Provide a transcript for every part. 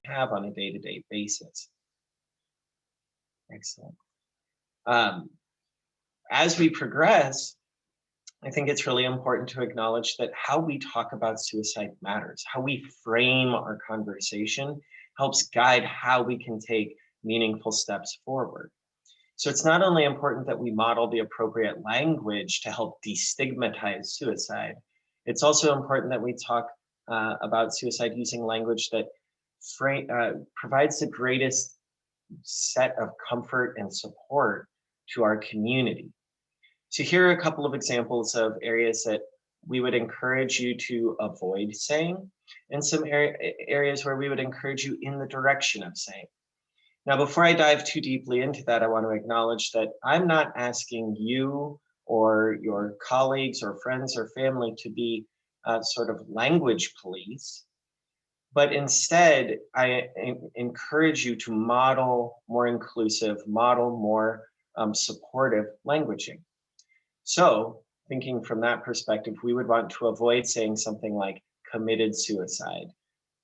have on a day-to-day basis. Excellent. Um, as we progress, I think it's really important to acknowledge that how we talk about suicide matters. How we frame our conversation helps guide how we can take meaningful steps forward. So it's not only important that we model the appropriate language to help destigmatize suicide, it's also important that we talk about suicide using language that provides the greatest set of comfort and support to our community. So here are a couple of examples of areas that we would encourage you to avoid saying, and some areas where we would encourage you in the direction of saying. Now, before I dive too deeply into that, I want to acknowledge that I'm not asking you or your colleagues or friends or family to be sort of language police, but instead I encourage you to model more inclusive, model more supportive languaging. So thinking from that perspective, we would want to avoid saying something like committed suicide,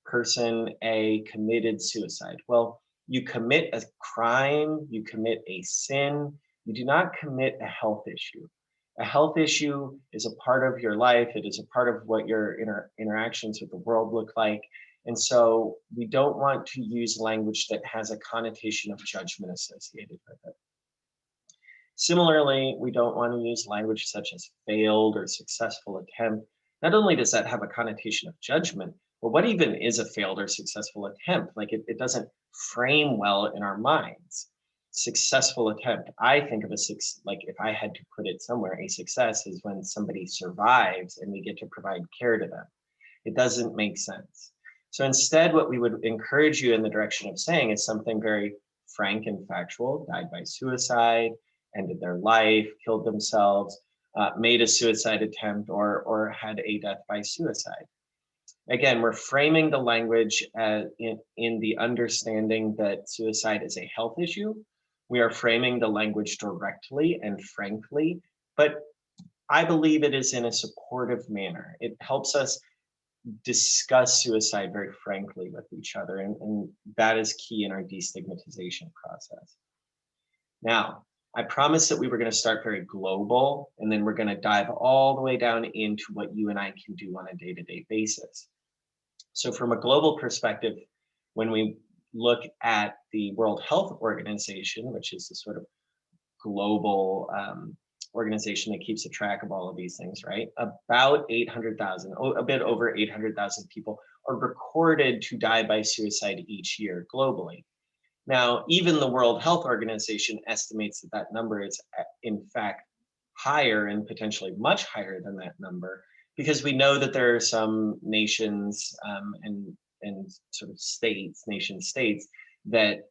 person A committed suicide. Well, you commit a crime, you commit a sin, you do not commit a health issue. A health issue is a part of your life, it is a part of what your interactions with the world look like. And so we don't want to use language that has a connotation of judgment associated with it. Similarly, we don't want to use language such as failed or successful attempt. Not only does that have a connotation of judgment, but what even is a failed or successful attempt? Like it doesn't frame well in our minds. Successful attempt, I think of like if I had to put it somewhere, a success is when somebody survives and we get to provide care to them. It doesn't make sense. So instead, what we would encourage you in the direction of saying is something very frank and factual: died by suicide, ended their life, killed themselves, made a suicide attempt, or had a death by suicide. Again, we're framing the language in the understanding that suicide is a health issue. We are framing the language directly and frankly, but I believe it is in a supportive manner. It helps us discuss suicide very frankly with each other, and that is key in our destigmatization process. Now, I promised that we were going to start very global, and then we're going to dive all the way down into what you and I can do on a day-to-day basis. So from a global perspective, when we look at the World Health Organization, which is the sort of global organization that keeps a track of all of these things, right? About 800,000, a bit over 800,000 people are recorded to die by suicide each year globally. Now, even the World Health Organization estimates that that number is in fact higher and potentially much higher than that number, because we know that there are some nations and sort of nation states that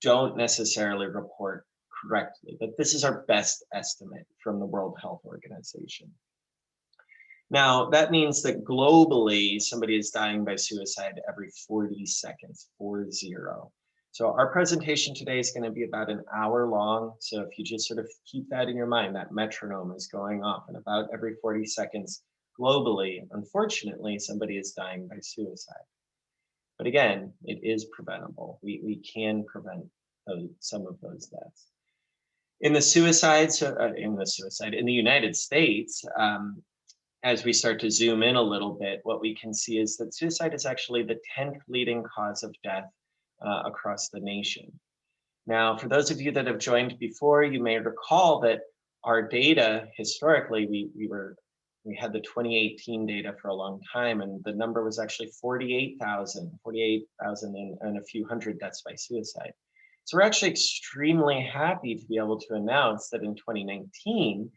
don't necessarily report correctly, but this is our best estimate from the World Health Organization. Now, that means that globally, somebody is dying by suicide every 40 seconds, 40. So our presentation today is going to be about an hour long. So if you just sort of keep that in your mind, that metronome is going off, and about every 40 seconds globally, unfortunately, somebody is dying by suicide. But again, it is preventable. We can prevent some of those deaths. In the United States, as we start to zoom in a little bit, what we can see is that suicide is actually the 10th leading cause of death across the nation. Now, for those of you that have joined before, you may recall that our data historically, we had the 2018 data for a long time, and the number was actually 48,000 and a few hundred deaths by suicide. So we're actually extremely happy to be able to announce that in 2019,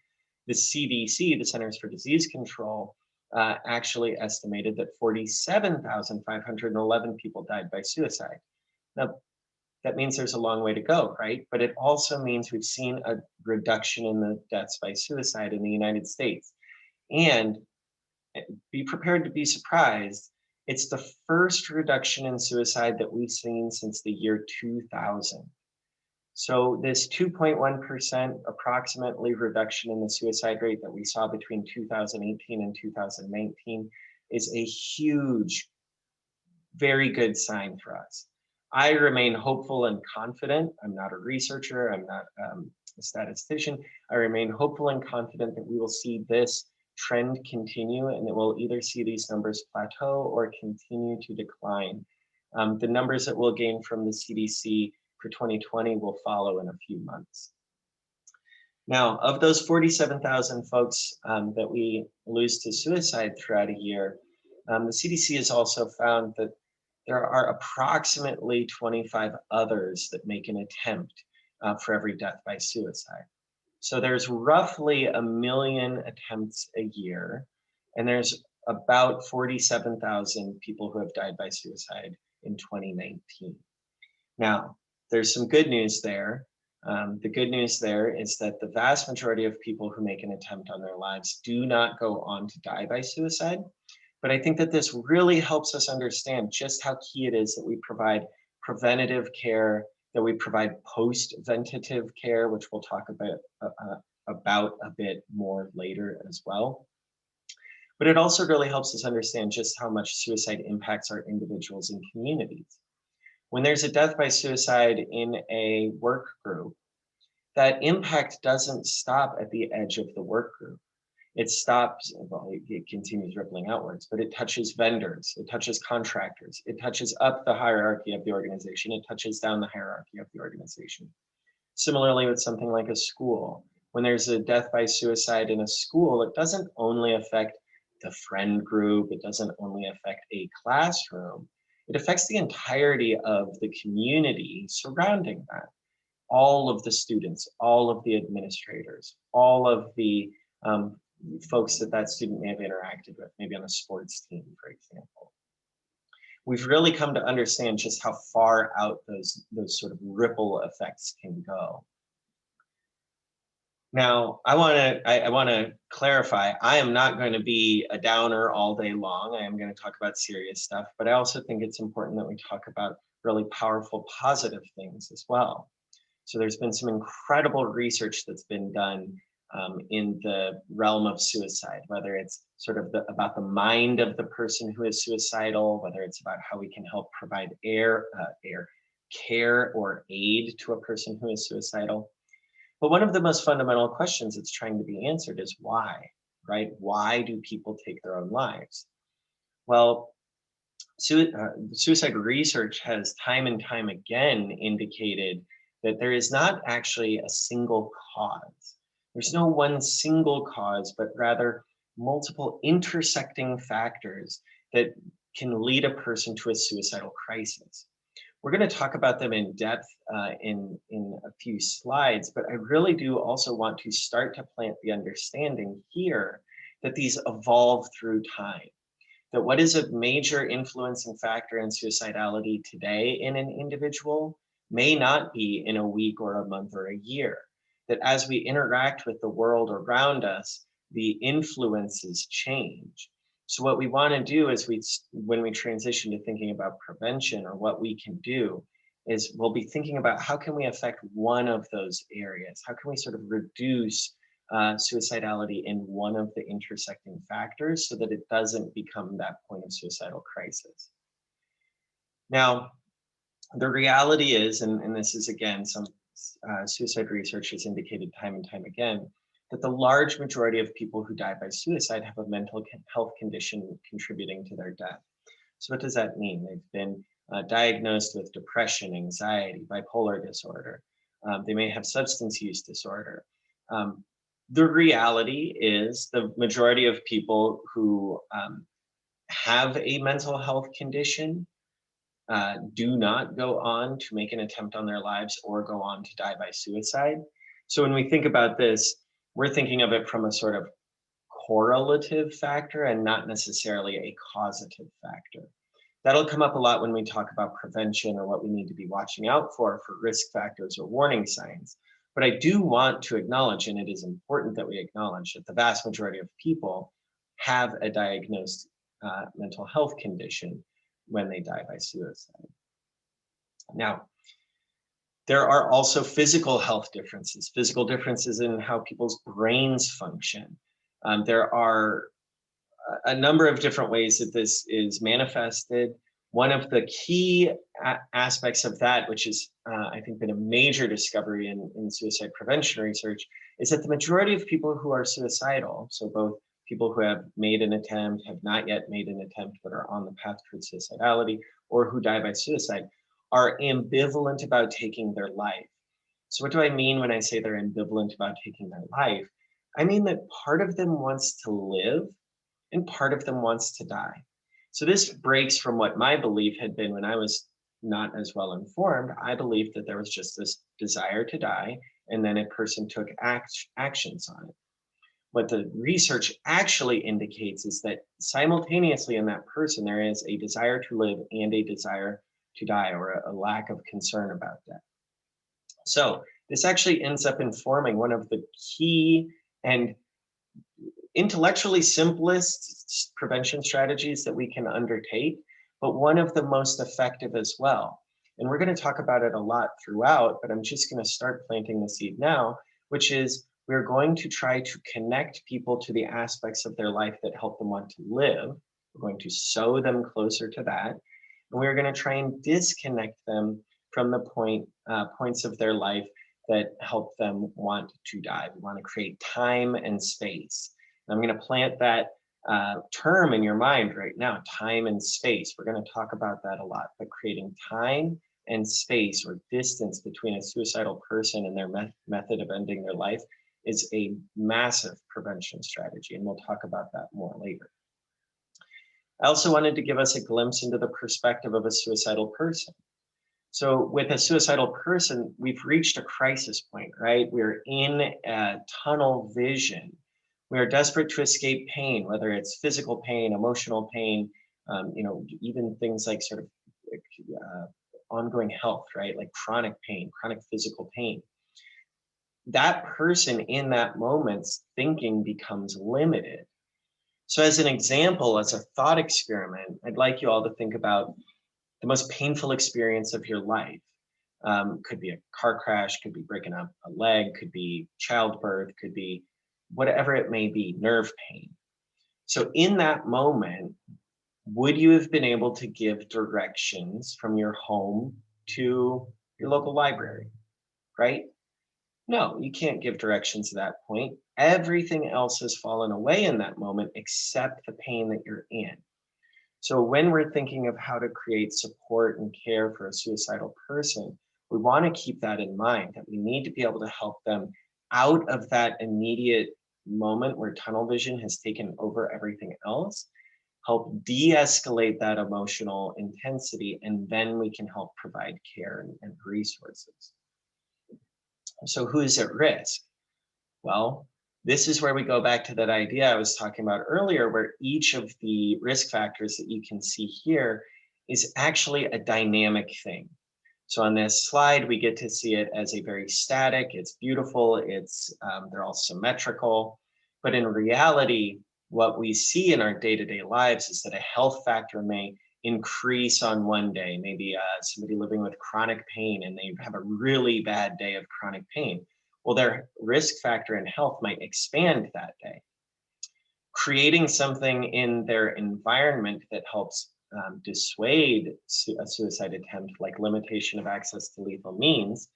the CDC, the Centers for Disease Control, actually estimated that 47,511 people died by suicide. Now, that means there's a long way to go, right? But it also means we've seen a reduction in the deaths by suicide in the United States. And be prepared to be surprised, it's the first reduction in suicide that we've seen since the year 2000. So this 2.1% approximately reduction in the suicide rate that we saw between 2018 and 2019 is a huge very good sign for us. I remain hopeful and confident. I'm not a researcher, I'm not a statistician. I remain hopeful and confident that we will see this trend continue and that we'll either see these numbers plateau or continue to decline. The numbers that we'll gain from the CDC for 2020 will follow in a few months. Now, of those 47,000 folks that we lose to suicide throughout a year, the CDC has also found that there are approximately 25 others that make an attempt for every death by suicide. So there's roughly 1 million attempts a year, and there's about 47,000 people who have died by suicide in 2019. Now, there's some good news there. The good news there is that the vast majority of people who make an attempt on their lives do not go on to die by suicide. But I think that this really helps us understand just how key it is that we provide preventative care, that we provide post-ventative care, which we'll talk about a bit more later as well. But it also really helps us understand just how much suicide impacts our individuals and communities. When there's a death by suicide in a work group, that impact doesn't stop at the edge of the work group. It stops, well, it continues rippling outwards, but it touches vendors, it touches contractors, it touches up the hierarchy of the organization, it touches down the hierarchy of the organization. Similarly, with something like a school, when there's a death by suicide in a school, it doesn't only affect the friend group, it doesn't only affect a classroom, it affects the entirety of the community surrounding that. All of the students, all of the administrators, all of the folks that student may have interacted with, maybe on a sports team, for example. We've really come to understand just how far out those sort of ripple effects can go. Now, I want to clarify, I am not going to be a downer all day long. I am going to talk about serious stuff, but I also think it's important that we talk about really powerful, positive things as well. So there's been some incredible research that's been done in the realm of suicide, whether it's sort of about the mind of the person who is suicidal, whether it's about how we can help provide care or aid to a person who is suicidal. But one of the most fundamental questions that's trying to be answered is why, right? Why do people take their own lives? Well, suicide research has time and time again indicated that there is not actually a single cause. There's no one single cause, but rather multiple intersecting factors that can lead a person to a suicidal crisis. We're going to talk about them in depth in a few slides, but I really do also want to start to plant the understanding here that these evolve through time. That what is a major influencing factor in suicidality today in an individual may not be in a week or a month or a year. That as we interact with the world around us, the influences change. So what we want to do is when we transition to thinking about prevention or what we can do is we'll be thinking about how can we affect one of those areas? How can we sort of reduce suicidality in one of the intersecting factors so that it doesn't become that point of suicidal crisis? Now, the reality is, and this is again, some suicide research has indicated time and time again, that the large majority of people who die by suicide have a mental health condition contributing to their death. So what does that mean? They've been diagnosed with depression, anxiety, bipolar disorder. They may have substance use disorder. The reality is the majority of people who have a mental health condition do not go on to make an attempt on their lives or go on to die by suicide. So when we think about this, we're thinking of it from a sort of correlative factor and not necessarily a causative factor. That'll come up a lot when we talk about prevention or what we need to be watching out for risk factors or warning signs. But I do want to acknowledge, and it is important that we acknowledge, that the vast majority of people have a diagnosed mental health condition when they die by suicide. Now, there are also physical health differences, physical differences in how people's brains function. There are a number of different ways that this is manifested. One of the key aspects of that, which is, I think, been a major discovery in suicide prevention research, is that the majority of people who are suicidal, so both people who have made an attempt, have not yet made an attempt, but are on the path towards suicidality, or who die by suicide, are ambivalent about taking their life. So what do I mean when I say they're ambivalent about taking their life? I mean that part of them wants to live and part of them wants to die. So this breaks from what my belief had been when I was not as well informed. I believed that there was just this desire to die, and then a person took actions on it. What the research actually indicates is that simultaneously in that person, there is a desire to live and a desire to die, or a lack of concern about death. So this actually ends up informing one of the key and intellectually simplest prevention strategies that we can undertake, but one of the most effective as well. And we're going to talk about it a lot throughout, but I'm just going to start planting the seed now, which is we're going to try to connect people to the aspects of their life that help them want to live. We're going to sew them closer to that. And we're going to try and disconnect them from the points of their life that help them want to die. We want to create time and space. I'm going to plant that term in your mind right now, time and space. We're going to talk about that a lot, but creating time and space, or distance, between a suicidal person and their method of ending their life is a massive prevention strategy, and we'll talk about that more later. I also wanted to give us a glimpse into the perspective of a suicidal person. So with a suicidal person, we've reached a crisis point, right? We're in a tunnel vision. We are desperate to escape pain, whether it's physical pain, emotional pain, even things like sort of ongoing health, right? Like chronic pain, chronic physical pain. That person in that moment's thinking becomes limited. So as an example, as a thought experiment, I'd like you all to think about the most painful experience of your life. Could be a car crash, could be breaking up a leg, could be childbirth, could be whatever it may be, nerve pain. So in that moment, would you have been able to give directions from your home to your local library, right? No, you can't give directions at that point. Everything else has fallen away in that moment except the pain that you're in. So when we're thinking of how to create support and care for a suicidal person, we want to keep that in mind, that we need to be able to help them out of that immediate moment where tunnel vision has taken over everything else, help de-escalate that emotional intensity, and then we can help provide care and resources. So who's at risk? Well, this is where we go back to that idea I was talking about earlier, where each of the risk factors that you can see here is actually a dynamic thing. So on this slide, we get to see it as a very static, it's beautiful, they're all symmetrical. But in reality, what we see in our day-to-day lives is that a health factor may increase on one day. Maybe somebody living with chronic pain and they have a really bad day of chronic pain. Well, their risk factor in health might expand that day. Creating something in their environment that helps dissuade a suicide attempt, like limitation of access to lethal means,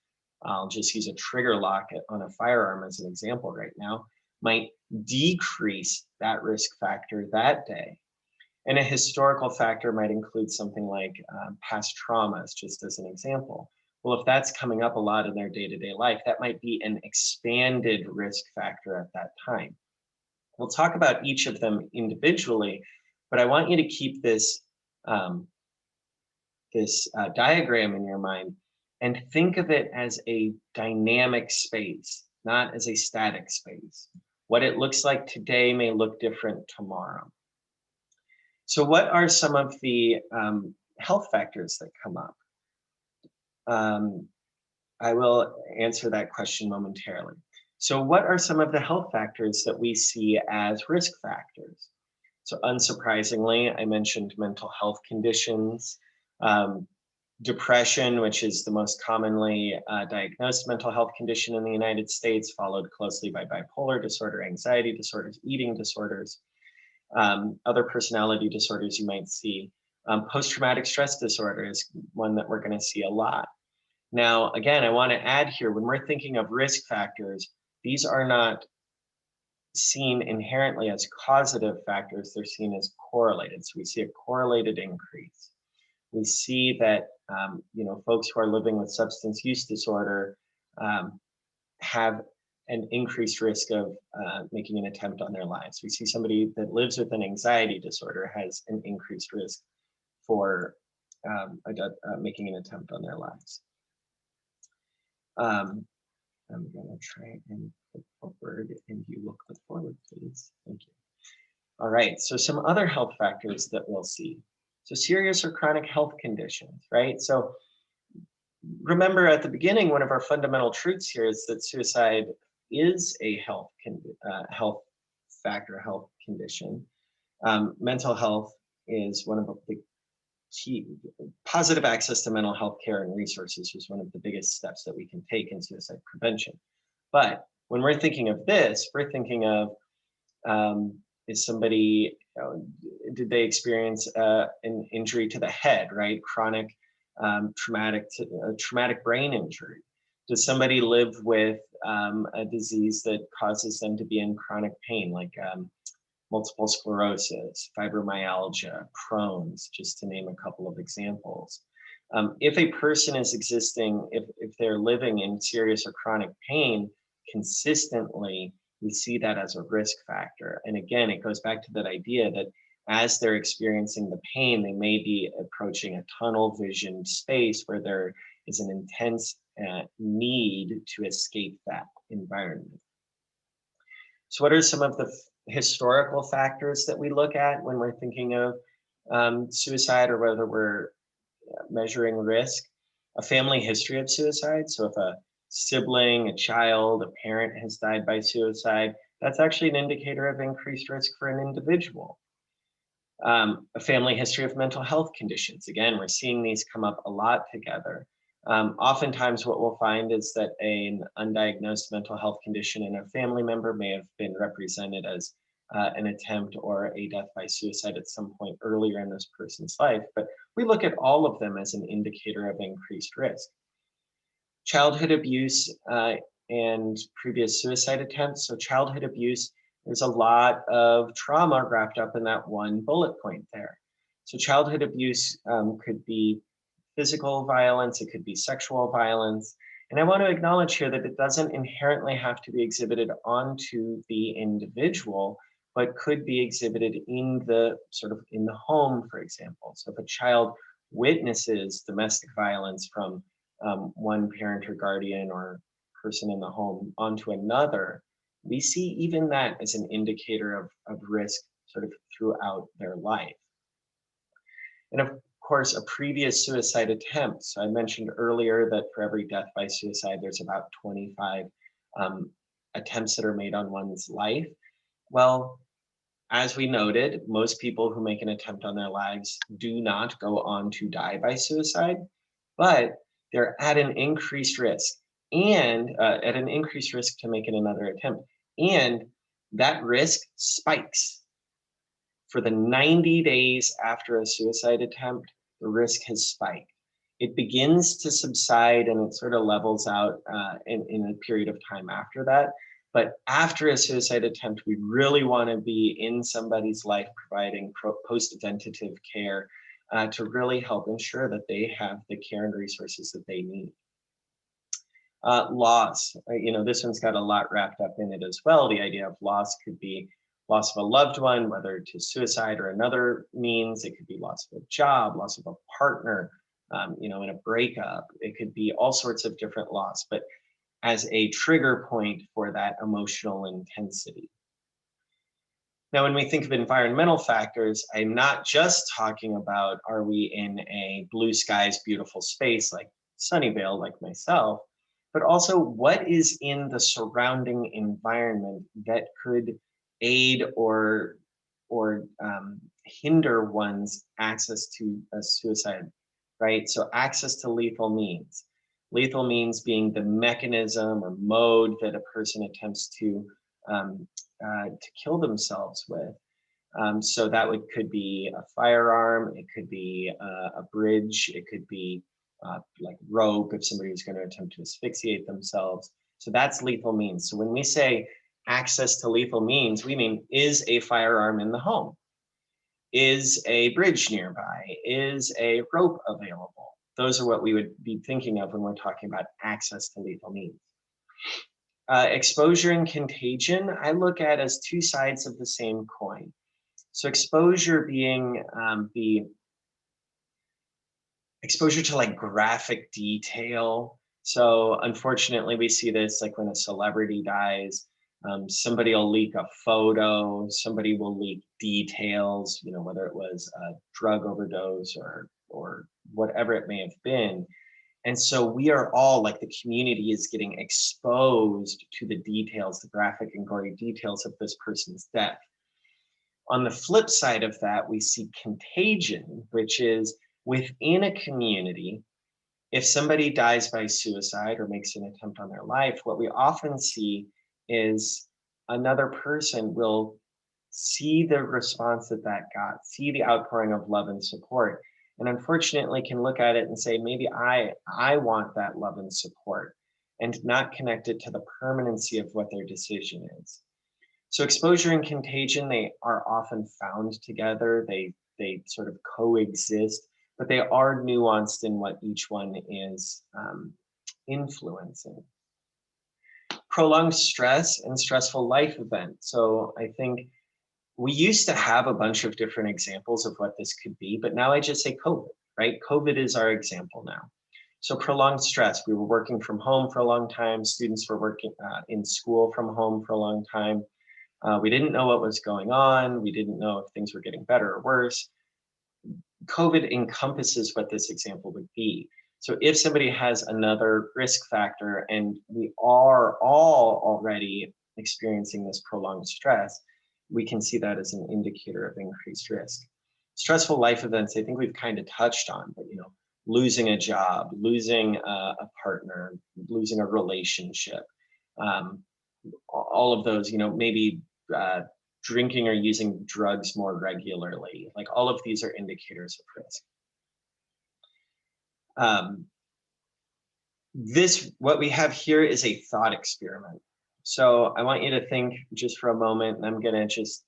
I'll just use a trigger lock on a firearm as an example right now, might decrease that risk factor that day. And a historical factor might include something like past traumas, just as an example. Well, if that's coming up a lot in their day-to-day life, that might be an expanded risk factor at that time. We'll talk about each of them individually, but I want you to keep this diagram in your mind and think of it as a dynamic space, not as a static space. What it looks like today may look different tomorrow. So what are some of the health factors that come up? I will answer that question momentarily. So what are some of the health factors that we see as risk factors? So unsurprisingly, I mentioned mental health conditions, depression, which is the most commonly diagnosed mental health condition in the United States, followed closely by bipolar disorder, anxiety disorders, eating disorders, other personality disorders you might see Post-traumatic stress disorder is one that we're going to see a lot. Now, again, I want to add here, when we're thinking of risk factors, these are not seen inherently as causative factors, they're seen as correlated. So we see a correlated increase. We see that folks who are living with substance use disorder have an increased risk of making an attempt on their lives. We see somebody that lives with an anxiety disorder has an increased risk for making an attempt on their lives. I'm going to try and click forward, and you will click forward, please. Thank you. All right, so some other health factors that we'll see. So serious or chronic health conditions, right? So remember at the beginning, one of our fundamental truths here is that suicide is a health factor, health condition. Mental health is one of the key. Positive access to mental health care and resources is one of the biggest steps that we can take in suicide prevention. But when we're thinking of this, we're thinking of is somebody, did they experience an injury to the head, right? Chronic traumatic brain injury. Does somebody live with a disease that causes them to be in chronic pain, like multiple sclerosis, fibromyalgia, Crohn's, just to name a couple of examples? If a person is if they're living in serious or chronic pain consistently, we see that as a risk factor. And again, it goes back to that idea that as they're experiencing the pain, they may be approaching a tunnel vision space where there is an intense need to escape that environment. So what are some of the historical factors that we look at when we're thinking of suicide, or whether we're measuring risk? A family history of suicide. So if a sibling, a child, a parent has died by suicide, that's actually an indicator of increased risk for an individual. A family history of mental health conditions. Again, we're seeing these come up a lot together. Oftentimes what we'll find is that an undiagnosed mental health condition in a family member may have been represented as an attempt or a death by suicide at some point earlier in this person's life. But we look at all of them as an indicator of increased risk. Childhood abuse and previous suicide attempts. So childhood abuse, there's a lot of trauma wrapped up in that one bullet point there. So childhood abuse could be physical violence, it could be sexual violence. And I want to acknowledge here that it doesn't inherently have to be exhibited onto the individual, but could be exhibited in the home, for example. So if a child witnesses domestic violence from one parent or guardian or person in the home onto another, we see even that as an indicator of risk sort of throughout their life. And of course, a previous suicide attempt. So I mentioned earlier that for every death by suicide, there's about 25 attempts that are made on one's life. Well, as we noted, most people who make an attempt on their lives do not go on to die by suicide, but they're at an increased risk to making another attempt. And that risk spikes. For the 90 days after a suicide attempt, the risk has spiked. It begins to subside and it sort of levels out in a period of time after that. But after a suicide attempt, we really want to be in somebody's life providing post-ventative care to really help ensure that they have the care and resources that they need. Loss, this one's got a lot wrapped up in it as well. The idea of loss could be loss of a loved one, whether to suicide or another means. It could be loss of a job, loss of a partner, in a breakup. It could be all sorts of different loss, but as a trigger point for that emotional intensity. Now, when we think of environmental factors, I'm not just talking about, are we in a blue skies, beautiful space like Sunnyvale, like myself, but also what is in the surrounding environment that could aid or hinder one's access to a suicide, right? So access to lethal means. Lethal means being the mechanism or mode that a person attempts to kill themselves with. So that could be a firearm, it could be a bridge, it could be like rope if somebody was going to attempt to asphyxiate themselves. So that's lethal means. So when we say access to lethal means, we mean, is a firearm in the home? Is a bridge nearby? Is a rope available? Those are what we would be thinking of when we're talking about access to lethal means. Exposure and contagion, I look at as two sides of the same coin. So exposure being the exposure to like graphic detail. So unfortunately, we see this like when a celebrity dies, somebody will leak a photo, somebody will leak details, whether it was a drug overdose or whatever it may have been. And so we are all like the community is getting exposed to the details, the graphic and gory details of this person's death. On the flip side of that, we see contagion, which is within a community. If somebody dies by suicide or makes an attempt on their life, what we often see is another person will see the response that got, see the outpouring of love and support, and unfortunately can look at it and say, maybe I want that love and support, and not connect it to the permanency of what their decision is. So exposure and contagion, they are often found together. They sort of coexist, but they are nuanced in what each one is influencing. Prolonged stress and stressful life event. So I think we used to have a bunch of different examples of what this could be, but now I just say COVID, right? COVID is our example now. So prolonged stress. We were working from home for a long time. Students were working in school from home for a long time. We didn't know what was going on. We didn't know if things were getting better or worse. COVID encompasses what this example would be. So if somebody has another risk factor and we are all already experiencing this prolonged stress, we can see that as an indicator of increased risk. Stressful life events, I think we've kind of touched on, but losing a job, losing a partner, losing a relationship, all of those, maybe drinking or using drugs more regularly, like all of these are indicators of risk. What we have here is a thought experiment. So I want you to think just for a moment, and I'm gonna just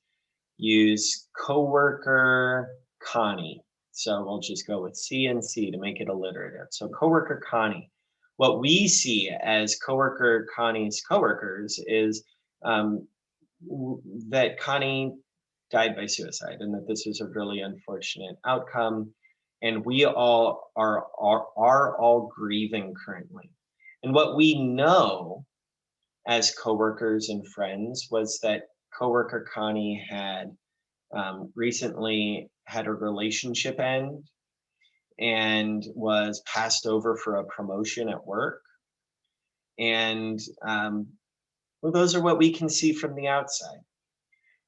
use coworker Connie. So we'll just go with C and C to make it alliterative. So coworker Connie. What we see as coworker Connie's coworkers is that Connie died by suicide, and that this is a really unfortunate outcome. And we all are all grieving currently. And what we know as coworkers and friends was that coworker Connie had recently had a relationship end and was passed over for a promotion at work. And well, those are what we can see from the outside.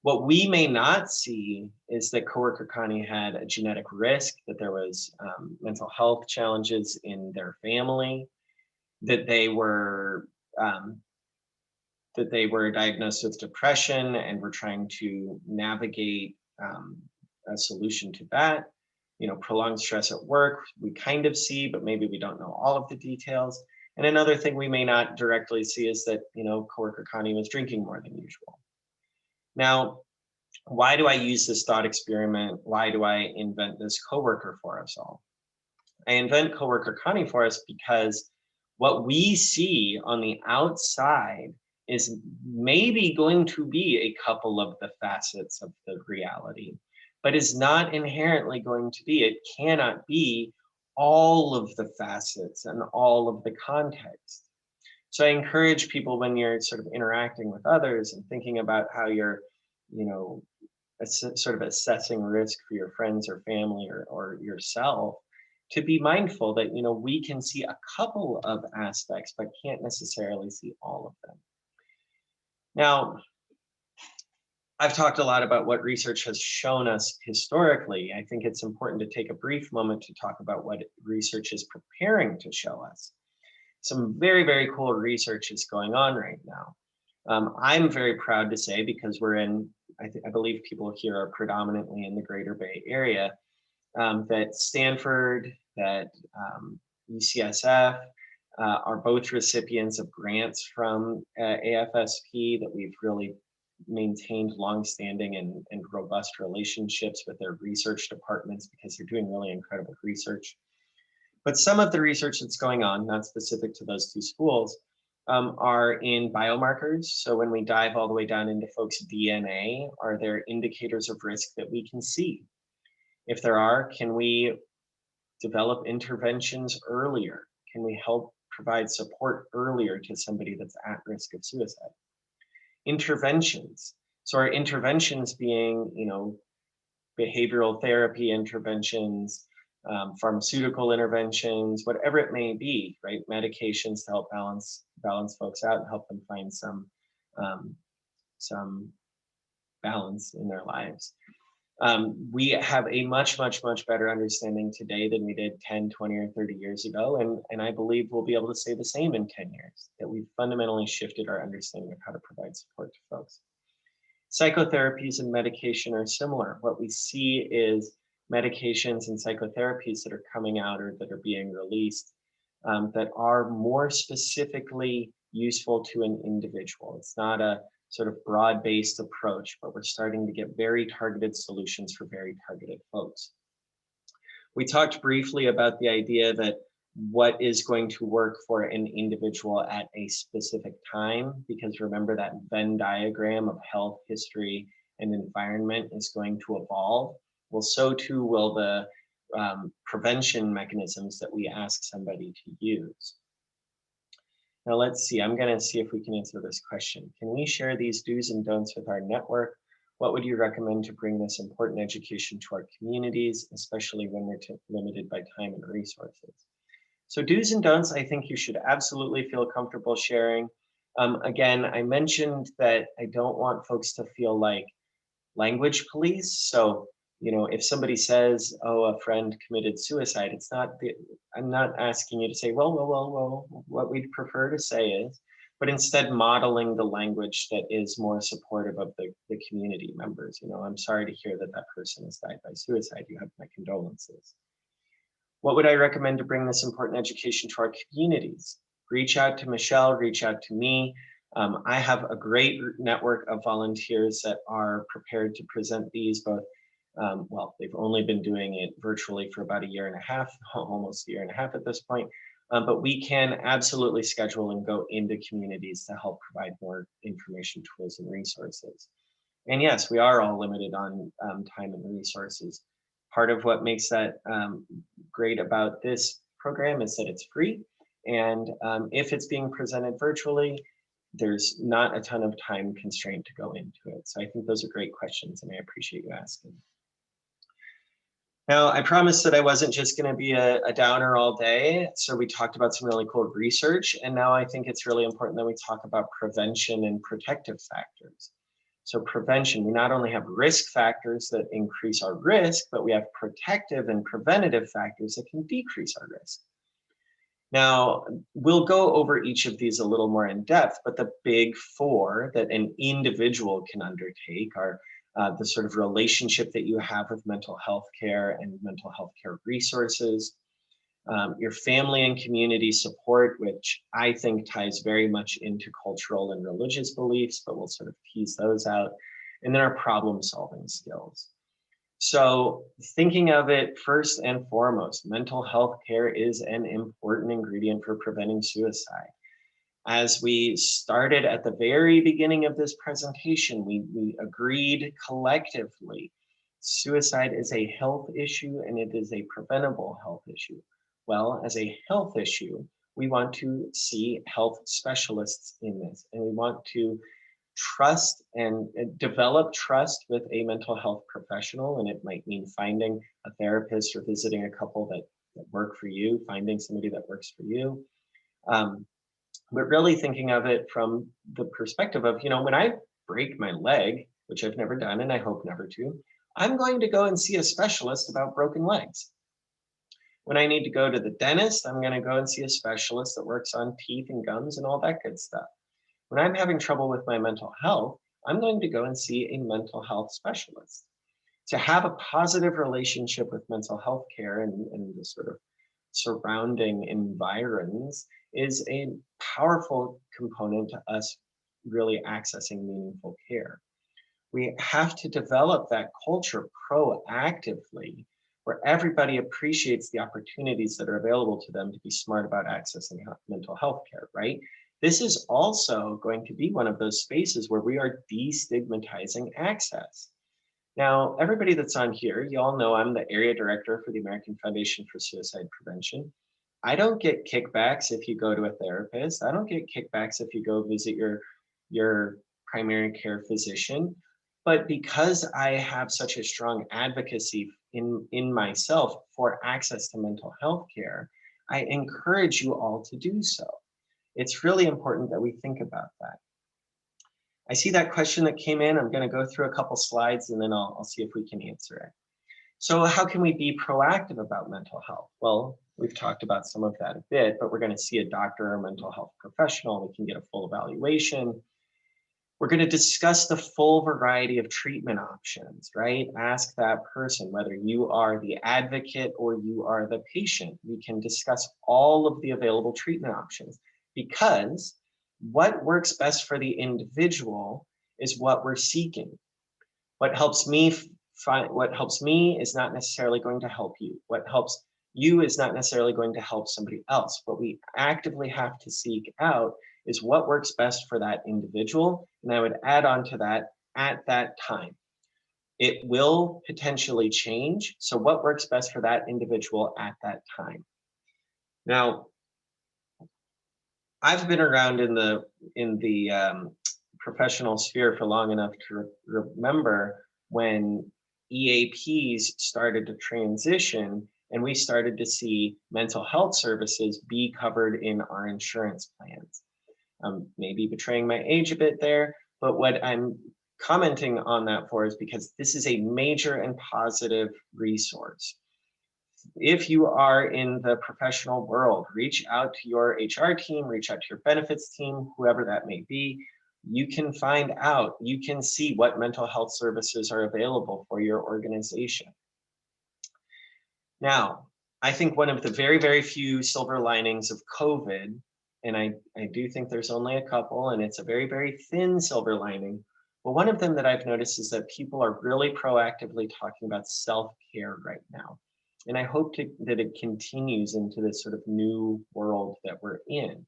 What we may not see is that coworker Connie had a genetic risk, that there was mental health challenges in their family, that they were diagnosed with depression and were trying to navigate a solution to that. Prolonged stress at work, we kind of see, but maybe we don't know all of the details. And another thing we may not directly see is that, coworker Connie was drinking more than usual. Now, why do I use this thought experiment? Why do I invent this coworker for us all? I invent coworker Connie for us because what we see on the outside is maybe going to be a couple of the facets of the reality, but is not inherently going to be. It cannot be all of the facets and all of the context. So I encourage people, when you're sort of interacting with others and thinking about how you're, sort of assessing risk for your friends or family or yourself, to be mindful that, we can see a couple of aspects, but can't necessarily see all of them. Now, I've talked a lot about what research has shown us historically. I think it's important to take a brief moment to talk about what research is preparing to show us. Some very, very cool research is going on right now. I'm very proud to say, because we're in, I believe people here are predominantly in the Greater Bay Area, that Stanford, that UCSF are both recipients of grants from AFSP, that we've really maintained longstanding and robust relationships with their research departments because they're doing really incredible research. But some of the research that's going on, not specific to those two schools, are in biomarkers. So when we dive all the way down into folks' DNA, are there indicators of risk that we can see? If there are, can we develop interventions earlier? Can we help provide support earlier to somebody that's at risk of suicide? Interventions. So our interventions being, behavioral therapy interventions, pharmaceutical interventions, whatever it may be, right? Medications to help balance folks out and help them find some balance in their lives. We have a much better understanding today than we did 10, 20, or 30 years ago. And I believe we'll be able to say the same in 10 years, that we've fundamentally shifted our understanding of how to provide support to folks. Psychotherapies and medication are similar. What we see is medications and psychotherapies that are coming out or that are being released that are more specifically useful to an individual. It's not a sort of broad-based approach, but we're starting to get very targeted solutions for very targeted folks. We talked briefly about the idea that what is going to work for an individual at a specific time, because remember that Venn diagram of health, history, and environment is going to evolve. Well, so too will the prevention mechanisms that we ask somebody to use. Now let's see, I'm gonna see if we can answer this question. Can we share these do's and don'ts with our network? What would you recommend to bring this important education to our communities, especially when we're limited by time and resources? So do's and don'ts, I think you should absolutely feel comfortable sharing. Again, I mentioned that I don't want folks to feel like language police. So, if somebody says, oh, a friend committed suicide, I'm not asking you to say, well, what we'd prefer to say is, but instead modeling the language that is more supportive of the community members. I'm sorry to hear that that person has died by suicide. You have my condolences. What would I recommend to bring this important education to our communities? Reach out to Michelle, reach out to me. I have a great network of volunteers that are prepared to present these both. They've only been doing it virtually for about a year and a half, almost a year and a half at this point. But we can absolutely schedule and go into communities to help provide more information, tools, and resources. And yes, we are all limited on time and resources. Part of what makes that great about this program is that it's free. And if it's being presented virtually, there's not a ton of time constraint to go into it. So I think those are great questions, and I appreciate you asking. Now, I promised that I wasn't just going to be a downer all day. So we talked about some really cool research. And now I think it's really important that we talk about prevention and protective factors. So prevention, we not only have risk factors that increase our risk, but we have protective and preventative factors that can decrease our risk. Now, we'll go over each of these a little more in depth, but the big four that an individual can undertake are the sort of relationship that you have with mental health care and mental health care resources, your family and community support, which I think ties very much into cultural and religious beliefs, but we'll sort of tease those out, and then our problem-solving skills. So thinking of it first and foremost, mental health care is an important ingredient for preventing suicide. As we started at the very beginning of this presentation, we agreed collectively, suicide is a health issue and it is a preventable health issue. Well, as a health issue, we want to see health specialists in this, and we want to trust and develop trust with a mental health professional. And it might mean finding a therapist or visiting a couple that work for you, finding somebody that works for you. But really thinking of it from the perspective of, when I break my leg, which I've never done and I hope never to, I'm going to go and see a specialist about broken legs. When I need to go to the dentist, I'm going to go and see a specialist that works on teeth and gums and all that good stuff. When I'm having trouble with my mental health, I'm going to go and see a mental health specialist. To have a positive relationship with mental health care and the sort of surrounding environs is a powerful component to us really accessing meaningful care. We have to develop that culture proactively where everybody appreciates the opportunities that are available to them to be smart about accessing mental health care, right? This is also going to be one of those spaces where we are destigmatizing access. Now, everybody that's on here, you all know I'm the area director for the American Foundation for Suicide Prevention. I don't get kickbacks if you go to a therapist. I don't get kickbacks if you go visit your primary care physician. But because I have such a strong advocacy in myself for access to mental health care, I encourage you all to do so. It's really important that we think about that. I see that question that came in. I'm going to go through a couple slides and then I'll see if we can answer it. So how can we be proactive about mental health? Well, we've talked about some of that a bit, but we're going to see a doctor or a mental health professional. We can get a full evaluation. We're going to discuss the full variety of treatment options, right? Ask that person whether you are the advocate or you are the patient. We can discuss all of the available treatment options because what works best for the individual is what we're seeking. What helps me is not necessarily going to help you. What helps you is not necessarily going to help somebody else. What we actively have to seek out is what works best for that individual. And I would add on to that at that time. It will potentially change. So what works best for that individual at that time? Now, I've been around in the professional sphere for long enough to remember when EAPs started to transition and we started to see mental health services be covered in our insurance plans. Maybe betraying my age a bit there, but what I'm commenting on that for is because this is a major and positive resource. If you are in the professional world, reach out to your HR team, reach out to your benefits team, whoever that may be. You can find out, you can see what mental health services are available for your organization. Now, I think one of the very, very few silver linings of COVID, and I do think there's only a couple, and it's a very, very thin silver lining. But one of them that I've noticed is that people are really proactively talking about self-care right now. And I hope that it continues into this sort of new world that we're in.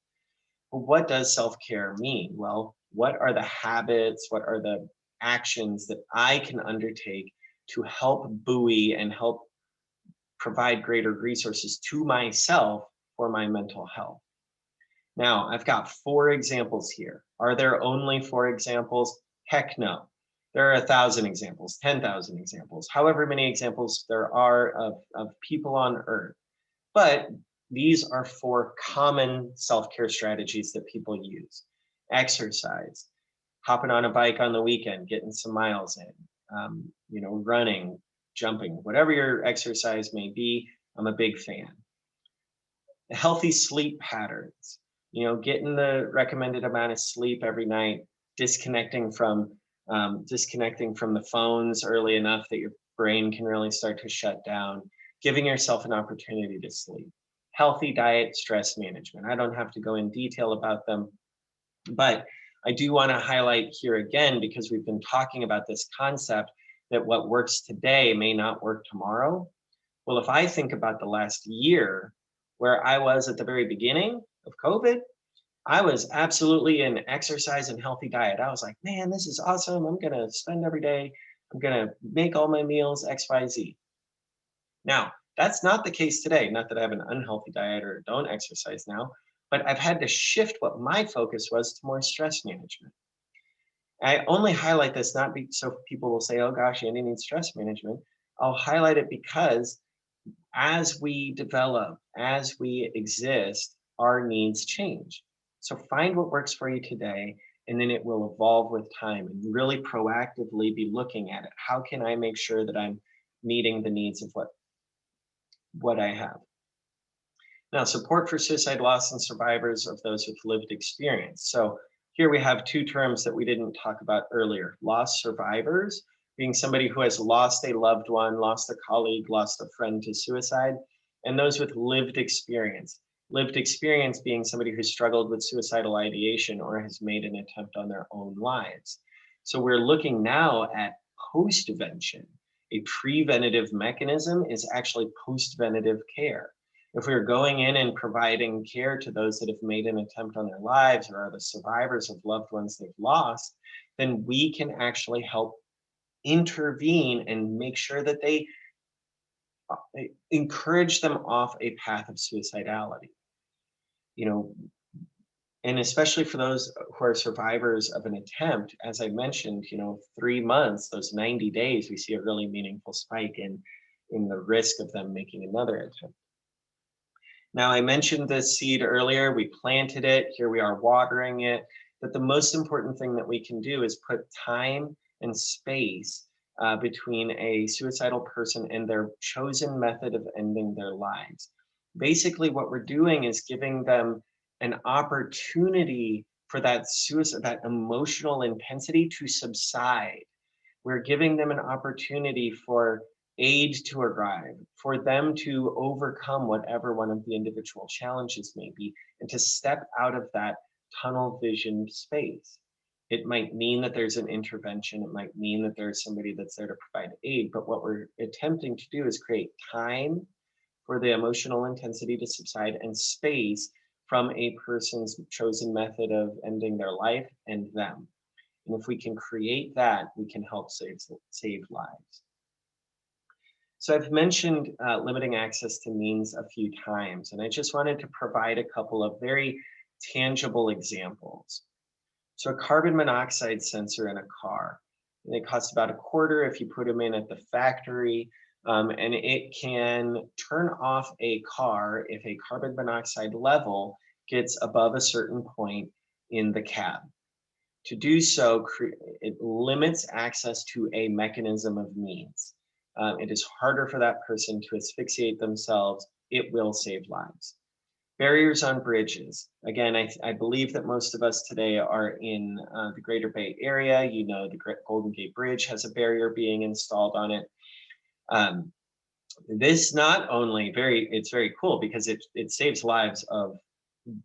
But what does self-care mean? Well, what are the habits? What are the actions that I can undertake to help buoy and help provide greater resources to myself for my mental health? Now, I've got 4 examples here. Are there only 4 examples? Heck no. There are 1,000 examples, 10,000 examples, however many examples there are of people on earth. But these are 4 common self-care strategies that people use. Exercise, hopping on a bike on the weekend, getting some miles in, running, jumping, whatever your exercise may be, I'm a big fan. Healthy sleep patterns, getting the recommended amount of sleep every night, disconnecting from the phones early enough that your brain can really start to shut down, giving yourself an opportunity to sleep. Healthy diet, stress management. I don't have to go in detail about them, but I do want to highlight here again, because we've been talking about this concept that what works today may not work tomorrow. Well, if I think about the last year where I was at the very beginning of COVID, I was absolutely in exercise and healthy diet. I was like, man, this is awesome. I'm going to spend every day. I'm going to make all my meals X, Y, Z. Now, that's not the case today. Not that I have an unhealthy diet or don't exercise now, but I've had to shift what my focus was to more stress management. I only highlight this not so people will say, oh gosh, Andy needs stress management. I'll highlight it because as we develop, as we exist, our needs change. So find what works for you today, and then it will evolve with time, and really proactively be looking at it. How can I make sure that I'm meeting the needs of what I have? Now, support for suicide loss and survivors of those with lived experience. So Here we have two terms that we didn't talk about earlier: loss survivors, being somebody who has lost a loved one, lost a colleague, lost a friend to suicide, and those with lived experience. Lived experience being somebody who struggled with suicidal ideation or has made an attempt on their own lives. So we're looking now at postvention. A preventative mechanism is actually postventive care. If we're going in and providing care to those that have made an attempt on their lives or are the survivors of loved ones they've lost, then we can actually help intervene and make sure that they encourage them off a path of suicidality. You know, and especially for those who are survivors of an attempt, as I mentioned, 3 months, those 90 days, we see a really meaningful spike in the risk of them making another attempt. Now, I mentioned this seed earlier. We planted it. Here we are watering it. But the most important thing that we can do is put time and space between a suicidal person and their chosen method of ending their lives. Basically, what we're doing is giving them an opportunity for that suicide, that emotional intensity to subside. We're giving them an opportunity for aid to arrive, for them to overcome whatever one of the individual challenges may be, and to step out of that tunnel vision space. It might mean that there's an intervention, it might mean that there's somebody that's there to provide aid, but what we're attempting to do is create time for the emotional intensity to subside and space from a person's chosen method of ending their life and them. And if we can create that, we can help save lives. So I've mentioned limiting access to means a few times, and I just wanted to provide a couple of very tangible examples. So a carbon monoxide sensor in a car, and it costs about $1 if you put them in at the factory, and it can turn off a car if a carbon monoxide level gets above a certain point in the cab. To do so, it limits access to a mechanism of means. It is harder for that person to asphyxiate themselves. It will save lives. Barriers on bridges. Again, I believe that most of us today are in the Greater Bay Area. You know, the Golden Gate Bridge has a barrier being installed on it. This not only it's very cool because it saves lives of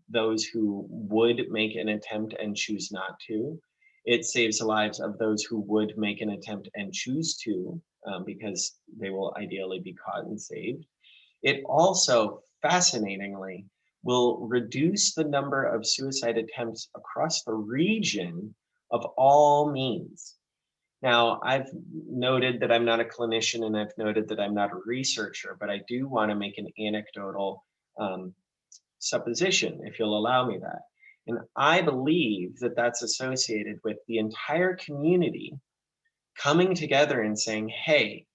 those who would make an attempt and choose not to. It saves the lives of those who would make an attempt and choose to, because they will ideally be caught and saved. It also, fascinatingly, will reduce the number of suicide attempts across the region of all means. Now, I've noted that I'm not a clinician and I've noted that I'm not a researcher, but I do want to make an anecdotal supposition, if you'll allow me that. And I believe that that's associated with the entire community coming together and saying, hey,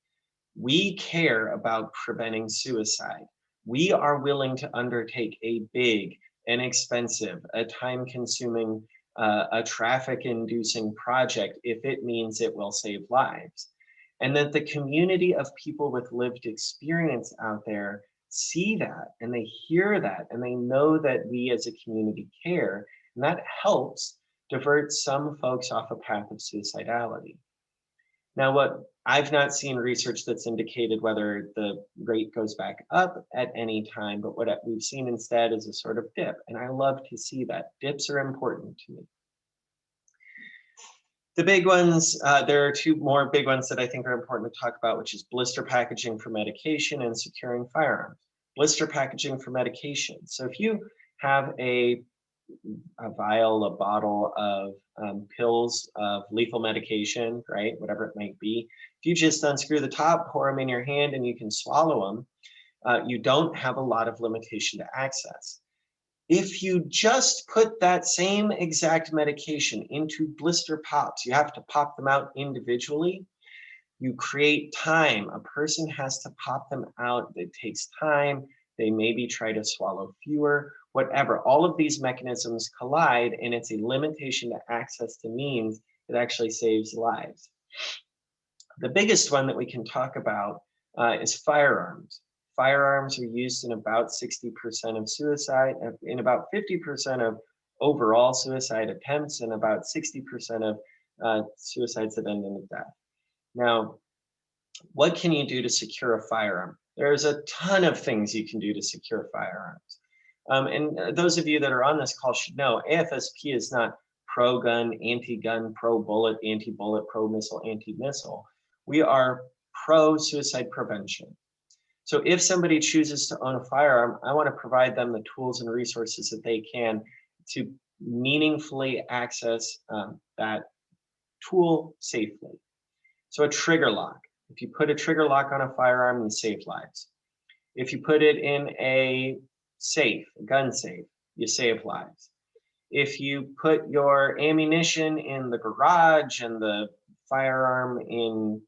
we care about preventing suicide. We are willing to undertake a big, inexpensive, a time-consuming, a traffic-inducing project if it means it will save lives. And that the community of people with lived experience out there see that and they hear that and they know that we as a community care, and that helps divert some folks off a path of suicidality. Now, what I've not seen research that's indicated whether the rate goes back up at any time, but what we've seen instead is a sort of dip, and I love to see that. Dips are important to me. The big ones, there are two more big ones that I think are important to talk about, which is blister packaging for medication and securing firearms. Blister packaging for medication. So if you have a vial, a bottle of pills of lethal medication, right, whatever it might be, if you just unscrew the top, pour them in your hand, and you can swallow them, you don't have a lot of limitation to access. If you just put that same exact medication into blister pops, you have to pop them out individually. You create time. A person has to pop them out. It takes time. They maybe try to swallow fewer, whatever. All of these mechanisms collide, and it's a limitation to access to means that actually saves lives. The biggest one that we can talk about is firearms. Firearms are used in about 60% of suicide, in about 50% of overall suicide attempts and about 60% of suicides that end in death. Now, what can you do to secure a firearm? There's a ton of things you can do to secure firearms. And those of you that are on this call should know AFSP is not pro-gun, anti-gun, pro-bullet, anti-bullet, pro-missile, anti-missile. We are pro-suicide prevention. So if somebody chooses to own a firearm, I want to provide them the tools and resources that they can to meaningfully access that tool safely. So a trigger lock. If you put a trigger lock on a firearm, you save lives. If you put it in a safe, a gun safe, you save lives. If you put your ammunition in the garage and the firearm in,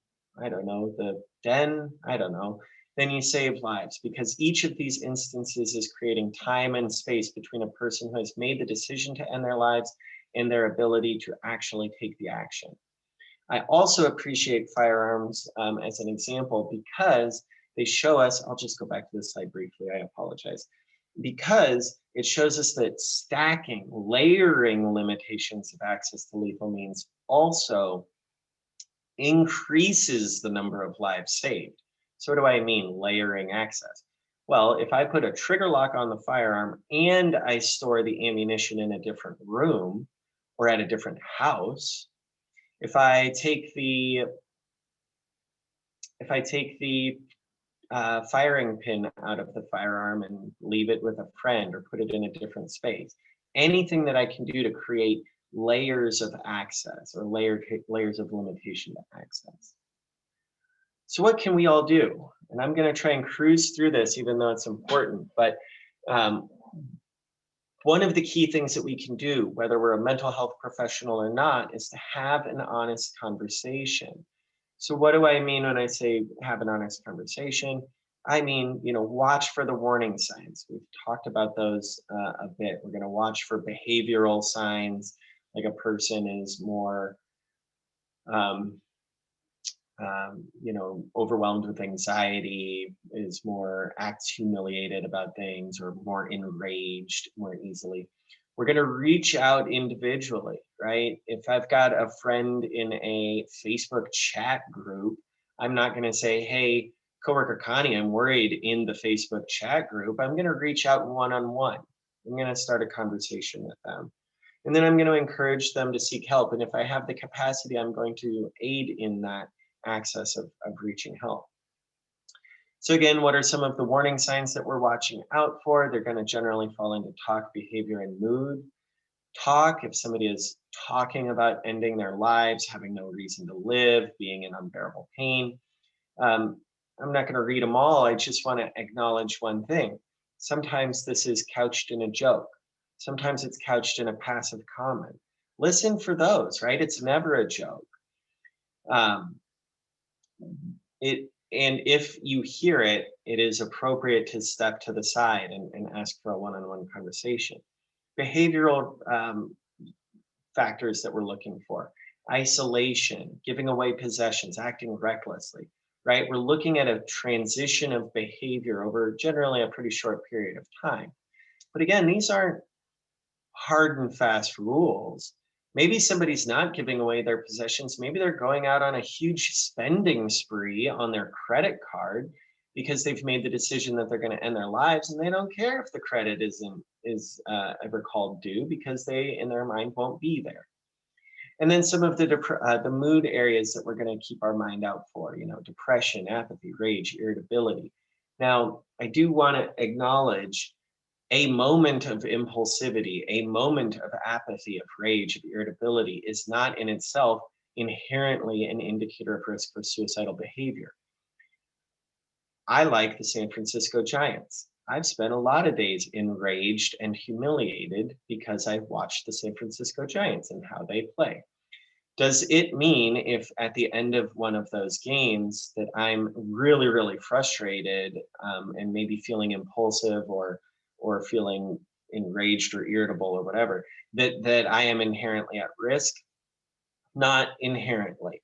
I don't know, the den, I don't know, then you save lives, because each of these instances is creating time and space between a person who has made the decision to end their lives and their ability to actually take the action. I also appreciate firearms as an example because they show us, I'll just go back to this slide briefly, I apologize, because it shows us that stacking, layering limitations of access to lethal means also increases the number of lives saved. So what do I mean, layering access? Well, if I put a trigger lock on the firearm and I store the ammunition in a different room or at a different house, if I take the firing pin out of the firearm and leave it with a friend or put it in a different space, anything that I can do to create layers of access or layers of limitation to access. So what can we all do? And I'm going to try and cruise through this, even though it's important, but one of the key things that we can do, whether we're a mental health professional or not, is to have an honest conversation. So what do I mean when I say have an honest conversation? I mean, watch for the warning signs. We've talked about those a bit. We're going to watch for behavioral signs, like a person is more overwhelmed with anxiety, is more acts humiliated about things, or more enraged more easily. We're going to reach out individually, right? If I've got a friend in a Facebook chat group, I'm not going to say, hey, coworker Connie, I'm worried in the Facebook chat group. I'm going to reach out one-on-one. I'm going to start a conversation with them. And then I'm going to encourage them to seek help. And if I have the capacity, I'm going to aid in that access of reaching help. So again, what are some of the warning signs that we're watching out for? They're going to generally fall into talk, behavior, and mood. Talk, if somebody is talking about ending their lives, having no reason to live, being in unbearable pain. I'm not going to read them all. I just want to acknowledge one thing. Sometimes this is couched in a joke. Sometimes it's couched in a passive comment. Listen for those, right? It's never a joke. And if you hear it, it is appropriate to step to the side and ask for a one-on-one conversation. Behavioral factors that we're looking for: isolation, giving away possessions, acting recklessly, right? We're looking at a transition of behavior over generally a pretty short period of time. But again, these aren't hard and fast rules. Maybe somebody's not giving away their possessions. Maybe they're going out on a huge spending spree on their credit card because they've made the decision that they're going to end their lives, and they don't care if the credit is ever called due, because they, in their mind, won't be there. And then some of the mood areas that we're going to keep our mind out for, depression, apathy, rage, irritability. Now, I do want to acknowledge a moment of impulsivity, a moment of apathy, of rage, of irritability is not in itself inherently an indicator of risk for suicidal behavior. I like the San Francisco Giants. I've spent a lot of days enraged and humiliated because I've watched the San Francisco Giants and how they play. Does it mean if at the end of one of those games that I'm really, really frustrated and maybe feeling impulsive or feeling enraged or irritable or whatever, that I am inherently at risk? Not inherently.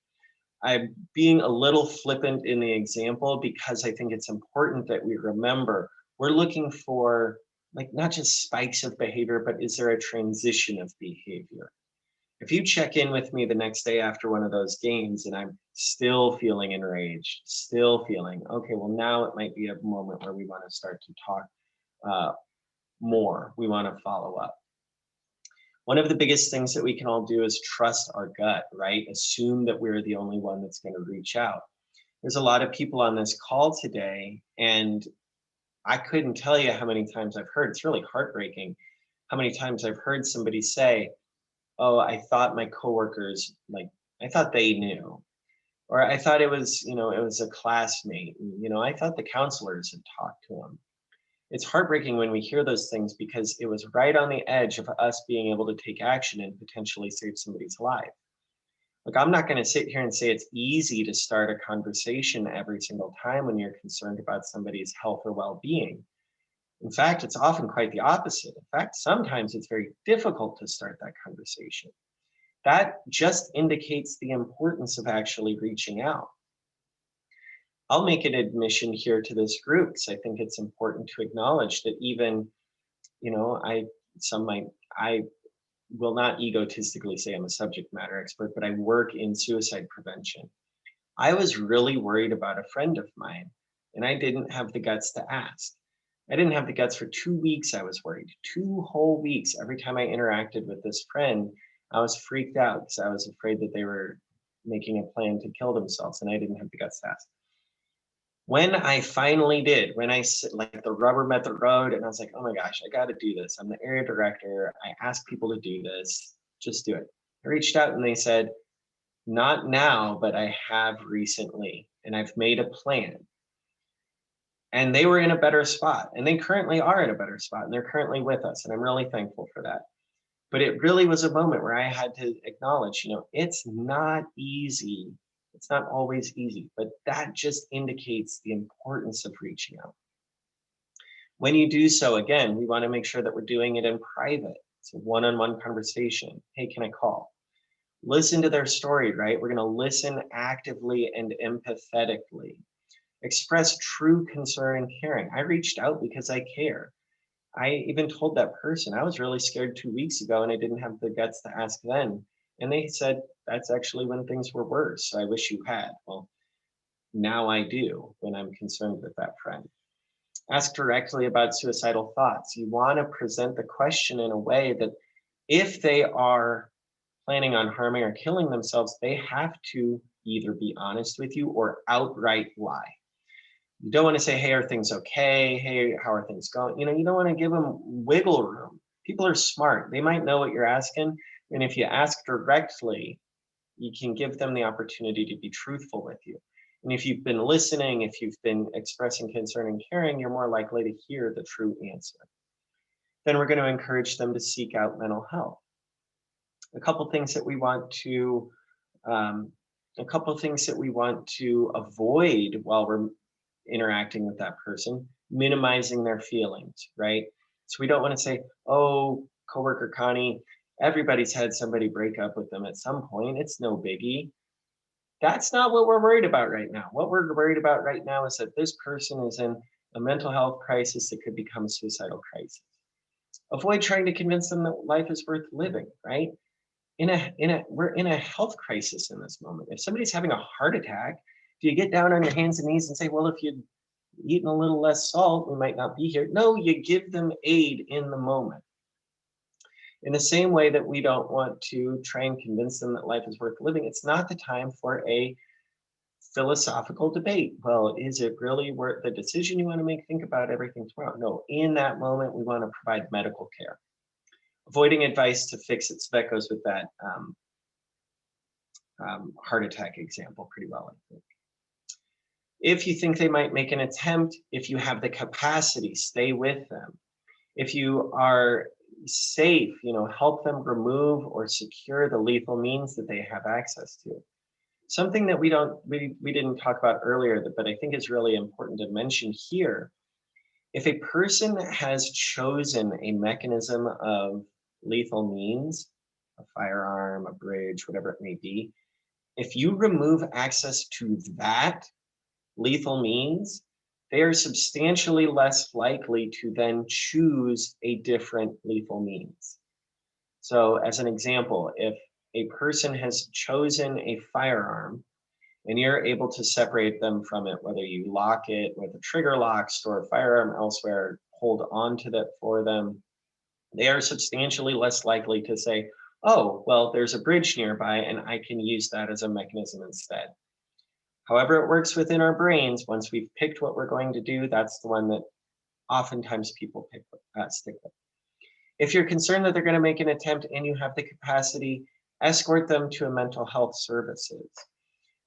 I'm being a little flippant in the example because I think it's important that we remember we're looking for like not just spikes of behavior, but is there a transition of behavior? If you check in with me the next day after one of those games and I'm still feeling enraged, still feeling, okay, well, now it might be a moment where we want to start to talk uh, more. We want to follow up. One of the biggest things that we can all do is trust our gut, right? Assume that we're the only one that's going to reach out. There's a lot of people on this call today, and I couldn't tell you how many times I've heard, it's really heartbreaking how many times I've heard somebody say, oh, I thought my coworkers, like, I thought they knew. Or I thought it was, it was a classmate. I thought the counselors had talked to him. It's heartbreaking when we hear those things because it was right on the edge of us being able to take action and potentially save somebody's life. Look, I'm not going to sit here and say it's easy to start a conversation every single time when you're concerned about somebody's health or well being. In fact, it's often quite the opposite. In fact, sometimes it's very difficult to start that conversation. That just indicates the importance of actually reaching out. I'll make an admission here to this group because I think it's important to acknowledge that even, I some might I will not egotistically say I'm a subject matter expert, but I work in suicide prevention. I was really worried about a friend of mine, and I didn't have the guts to ask. I didn't have the guts for 2 weeks. I was worried. 2 whole weeks. Every time I interacted with this friend, I was freaked out because I was afraid that they were making a plan to kill themselves, and I didn't have the guts to ask. When I finally did, when like the rubber met the road, and I was like, oh my gosh, I got to do this. I'm the area director. I asked people to do this. Just do it. I reached out and they said, not now, but I have recently, and I've made a plan. And they were in a better spot, and they currently are in a better spot, and they're currently with us. And I'm really thankful for that. But it really was a moment where I had to acknowledge, it's not easy. It's not always easy, but that just indicates the importance of reaching out. When you do so, again, we want to make sure that we're doing it in private. It's a one-on-one conversation. Hey, can I call? Listen to their story, right? We're going to listen actively and empathetically. Express true concern and caring. I reached out because I care. I even told that person I was really scared 2 weeks ago and I didn't have the guts to ask then. And they said, that's actually when things were worse. So I wish you had. Well, now I do when I'm concerned with that friend. Ask directly about suicidal thoughts. You want to present the question in a way that if they are planning on harming or killing themselves, they have to either be honest with you or outright lie. You don't want to say, hey, are things okay? Hey, how are things going? You don't want to give them wiggle room. People are smart. They might know what you're asking. And if you ask directly, you can give them the opportunity to be truthful with you. And if you've been listening, if you've been expressing concern and caring, you're more likely to hear the true answer. Then we're going to encourage them to seek out mental health. A couple things that we want to avoid while we're interacting with that person, minimizing their feelings, right? So we don't want to say, oh, coworker Connie, everybody's had somebody break up with them at some point. It's no biggie. That's not what we're worried about right now. What we're worried about right now is that this person is in a mental health crisis that could become a suicidal crisis. Avoid trying to convince them that life is worth living, right? We're in a health crisis in this moment. If somebody's having a heart attack, do you get down on your hands and knees and say, well, if you'd eaten a little less salt, we might not be here? No, you give them aid in the moment. In the same way that we don't want to try and convince them that life is worth living, it's not the time for a philosophical debate. Well, is it really worth the decision you want to make? Think about everything tomorrow. No, in that moment, we want to provide medical care. Avoiding advice to fix it. So that goes with that heart attack example pretty well, I think. If you think they might make an attempt, if you have the capacity, stay with them. If you are safe, help them remove or secure the lethal means that they have access to. Something that we didn't talk about earlier, but I think is really important to mention here. If a person has chosen a mechanism of lethal means, a firearm, a bridge, whatever it may be, if you remove access to that lethal means, they are substantially less likely to then choose a different lethal means. So as an example, if a person has chosen a firearm and you're able to separate them from it, whether you lock it with a trigger lock, store a firearm elsewhere, hold on to that for them, they are substantially less likely to say, oh, well, there's a bridge nearby and I can use that as a mechanism instead. However, it works within our brains. Once we've picked what we're going to do, that's the one that oftentimes people stick with. If you're concerned that they're going to make an attempt and you have the capacity, escort them to a mental health services.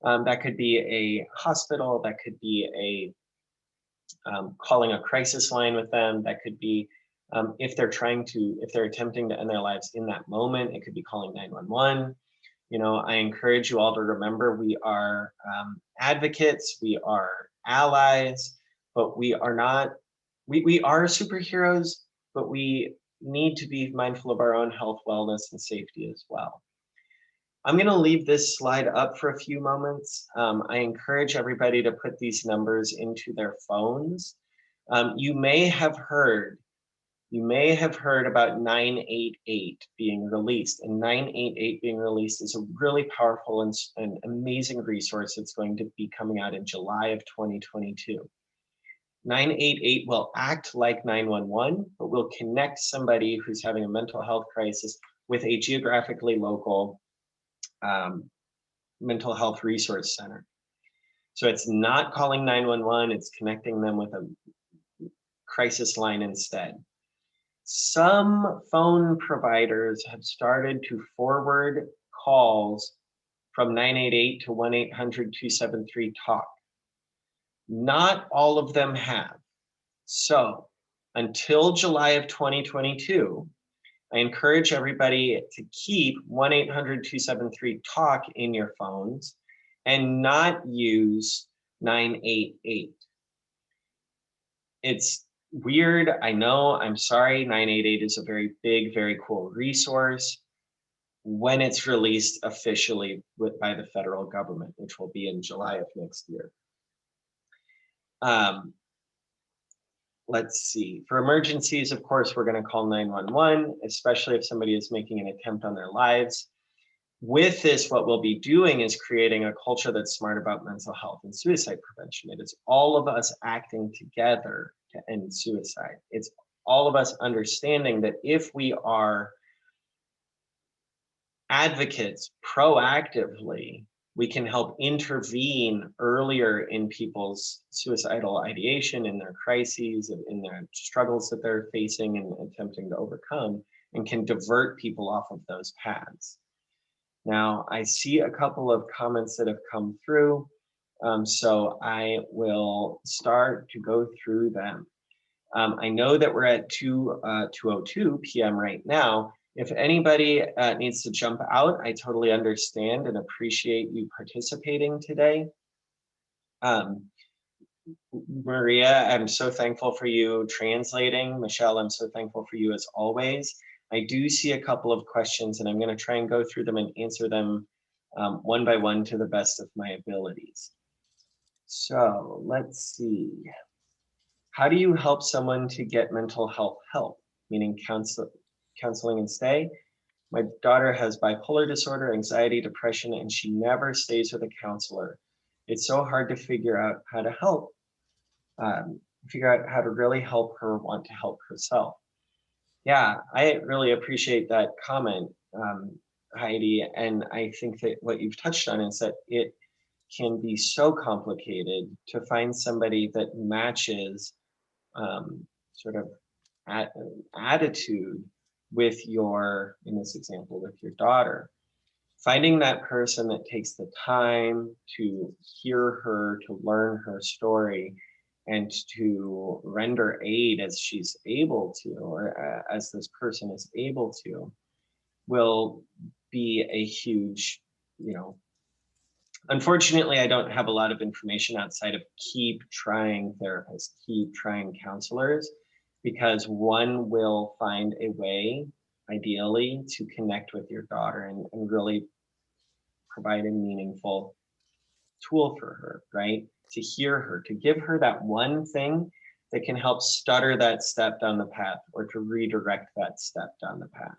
That could be a hospital, that could be calling a crisis line with them, that could be if they're attempting to end their lives in that moment, it could be calling 911. I encourage you all to remember we are advocates, we are allies, but we are not, we are superheroes, but we need to be mindful of our own health, wellness, and safety as well. I'm going to leave this slide up for a few moments. I encourage everybody to put these numbers into their phones. You may have heard about 988 being released, and 988 being released is a really powerful and amazing resource that's going to be coming out in July of 2022. 988 will act like 911, but will connect somebody who's having a mental health crisis with a geographically local mental health resource center. So it's not calling 911, it's connecting them with a crisis line instead. Some phone providers have started to forward calls from 988 to 1-800-273-TALK. Not all of them have. So until July of 2022, I encourage everybody to keep 1-800-273-TALK in your phones and not use 988. It's weird, I know, I'm sorry. 988 is a very big, very cool resource when it's released officially by the federal government, which will be in July of next year. Let's see. For emergencies, of course, we're going to call 911, especially if somebody is making an attempt on their lives. With this, what we'll be doing is creating a culture that's smart about mental health and suicide prevention. It is all of us acting together to end suicide. It's all of us understanding that if we are advocates proactively, we can help intervene earlier in people's suicidal ideation, in their crises, in their struggles that they're facing and attempting to overcome, and can divert people off of those paths. Now, I see a couple of comments that have come through, so I will start to go through them. I know that we're at 2:02 p.m. right now. If anybody needs to jump out, I totally understand and appreciate you participating today. Maria, I'm so thankful for you translating. Michelle, I'm so thankful for you as always. I do see a couple of questions and I'm going to try and go through them and answer them one by one to the best of my abilities. So let's see. How do you help someone to get mental health help, meaning counseling and stay? My daughter has bipolar disorder, anxiety, depression, and she never stays with a counselor. It's so hard to figure out how to help, figure out how to really help her want to help herself. Yeah, I really appreciate that comment, Heidi. And I think that what you've touched on is that it can be so complicated to find somebody that matches sort of attitude with your, in this example, with your daughter. Finding that person that takes the time to hear her, to learn her story, and to render aid as she's able to, or as this person is able to, will be a huge, unfortunately, I don't have a lot of information outside of keep trying therapists, keep trying counselors, because one will find a way, ideally, to connect with your daughter and really provide a meaningful tool for her, right? To hear her, to give her that one thing that can help stutter that step down the path or to redirect that step down the path.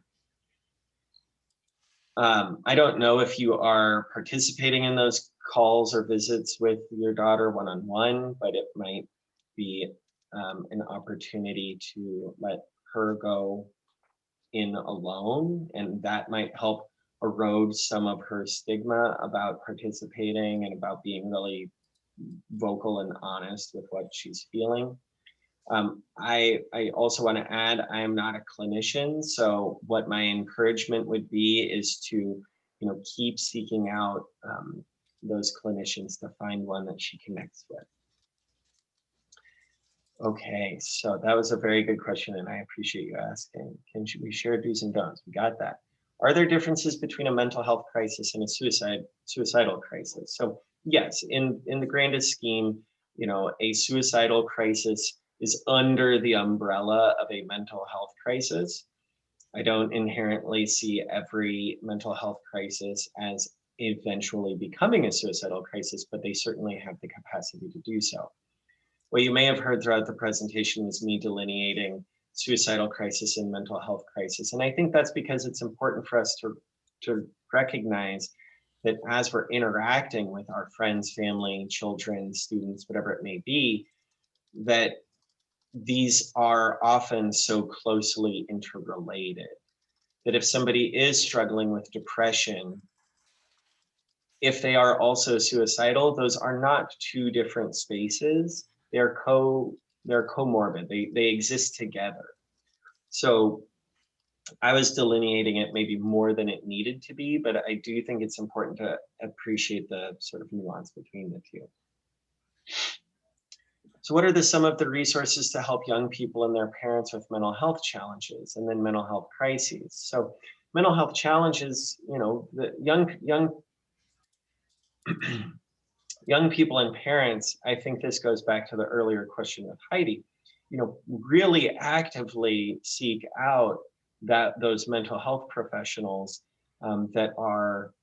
I don't know if you are participating in those calls or visits with your daughter one-on-one, but it might be an opportunity to let her go in alone, and that might help erode some of her stigma about participating and about being really vocal and honest with what she's feeling. I also want to add, I am not a clinician, so what my encouragement would be is to, keep seeking out those clinicians to find one that she connects with. Okay, so that was a very good question, and I appreciate you asking. We share do's and don'ts? We got that. Are there differences between a mental health crisis and a suicidal crisis? So yes, in the grandest scheme, a suicidal crisis is under the umbrella of a mental health crisis. I don't inherently see every mental health crisis as eventually becoming a suicidal crisis, but they certainly have the capacity to do so. What you may have heard throughout the presentation was me delineating suicidal crisis and mental health crisis. And I think that's because it's important for us to recognize that as we're interacting with our friends, family, children, students, whatever it may be, that these are often so closely interrelated that if somebody is struggling with depression, if they are also suicidal, those are not two different spaces. They're comorbid. They exist together. So I was delineating it maybe more than it needed to be, but I do think it's important to appreciate the sort of nuance between the two. So what are some of the resources to help young people and their parents with mental health challenges and then mental health crises? So mental health challenges, the young people and parents, I think this goes back to the earlier question with Heidi, really actively seek out those mental health professionals that are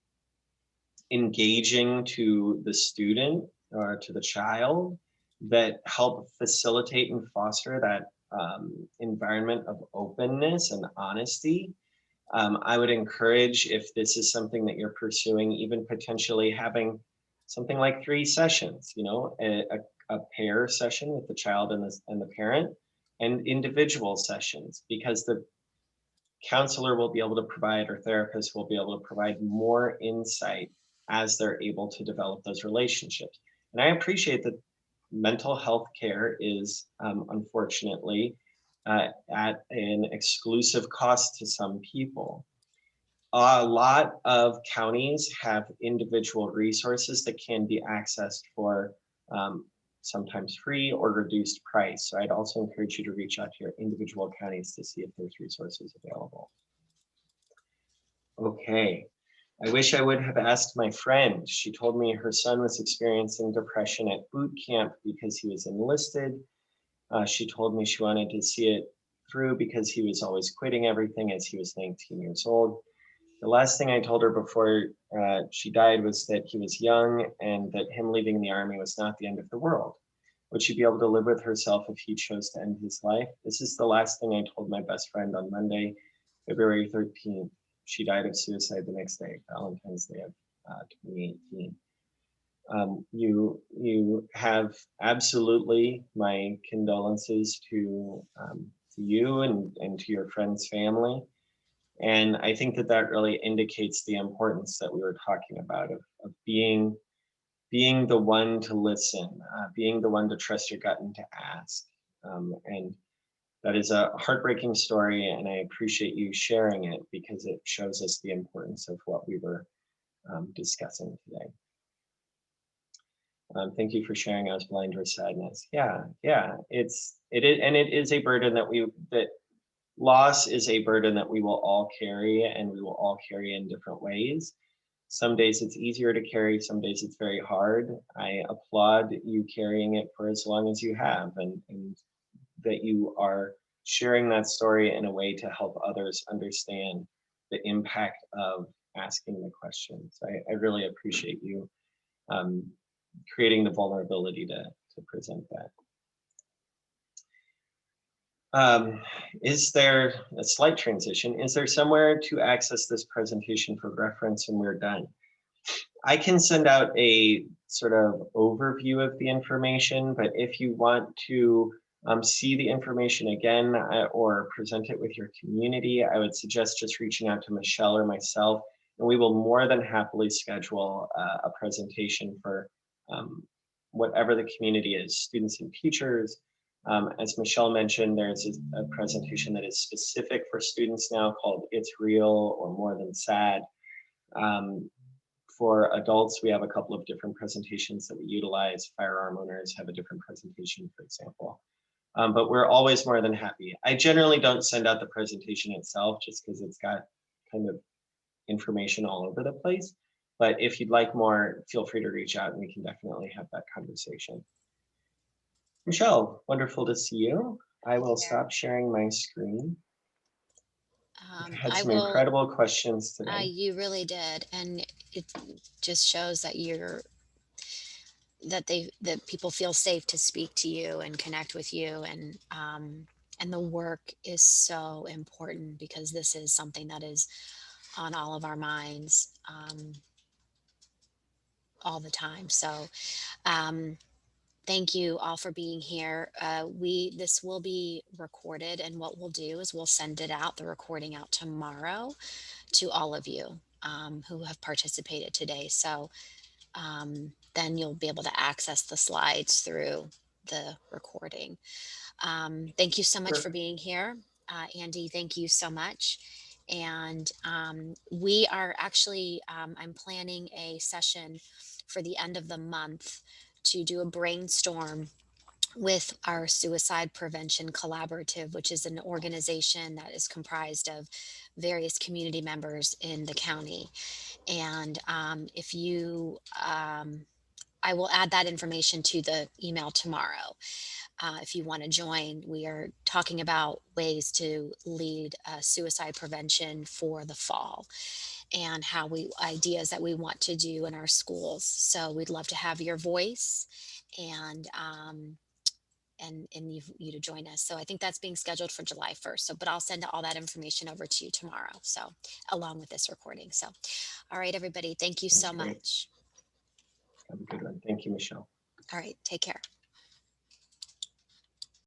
engaging to the student or to the child, that help facilitate and foster that environment of openness and honesty. I would encourage, if this is something that you're pursuing, even potentially having something like 3 sessions, a pair session with the child and the parent, and individual sessions, because the counselor will be able to provide, or therapist will be able to provide more insight as they're able to develop those relationships. And I appreciate that mental health care is unfortunately at an exclusive cost to some people. A lot of counties have individual resources that can be accessed for sometimes free or reduced price. So I'd also encourage you to reach out to your individual counties to see if there's resources available. Okay, I wish I would have asked my friend. She told me her son was experiencing depression at boot camp because he was enlisted. She told me she wanted to see it through because he was always quitting everything as he was 19 years old. The last thing I told her before she died was that he was young and that him leaving the Army was not the end of the world. Would she be able to live with herself if he chose to end his life? This is the last thing I told my best friend on Monday, February 13th. She died of suicide the next day, Valentine's Day of 2018. You have absolutely my condolences to you and to your friend's family. And I think that really indicates the importance that we were talking about of being the one to listen, being the one to trust your gut and to ask. And that is a heartbreaking story, and I appreciate you sharing it because it shows us the importance of what we were discussing today. Thank you for sharing. I was blind with sadness. Yeah, it is a burden that loss is a burden that we will all carry, and we will all carry in different ways. Some days it's easier to carry, some days it's very hard. I applaud you carrying it for as long as you have, and that you are sharing that story in a way to help others understand the impact of asking the questions. I really appreciate you creating the vulnerability to present that. Um, is there a slight transition? Is there somewhere to access this presentation for reference when we're done? I can send out a sort of overview of the information, but if you want to see the information again or present it with your community, I would suggest just reaching out to Michelle or myself, and we will more than happily schedule a presentation for um, whatever the community is, students and teachers. As Michelle mentioned, there's a presentation that is specific for students now called It's Real or More Than Sad. Um, for adults, we have a couple of different presentations that we utilize. Firearm owners have a different presentation, for example. But we're always more than happy. I generally don't send out the presentation itself just because it's got kind of information all over the place. But if you'd like more, feel free to reach out and we can definitely have that conversation. Michelle, wonderful to see you. I will There. stop sharing my screen. We've had I some will. incredible questions today. You really did, and it just shows that that people feel safe to speak to you and connect with you, and the work is so important because this is something that is on all of our minds, all the time. So, um, thank you all for being here. We This will be recorded, and what we'll do is we'll send the recording out tomorrow to all of you who have participated today. So then you'll be able to access the slides through the recording. Thank you so much for Sure. being here. Andy, thank you so much. And we are actually, I'm planning a session for the end of the month to do a brainstorm with our Suicide Prevention Collaborative, which is an organization that is comprised of various community members in the county. And if you, I will add that information to the email tomorrow. If you want to join, we are talking about ways to lead suicide prevention for the fall and how we ideas that we want to do in our schools. So we'd love to have your voice and you to join us. So I think that's being scheduled for July 1st. So, but I'll send all that information over to you tomorrow. So, along with this recording. So, all right, everybody, thank you Sounds so great. much. Have a good one. Thank you, Michelle. All right, take care.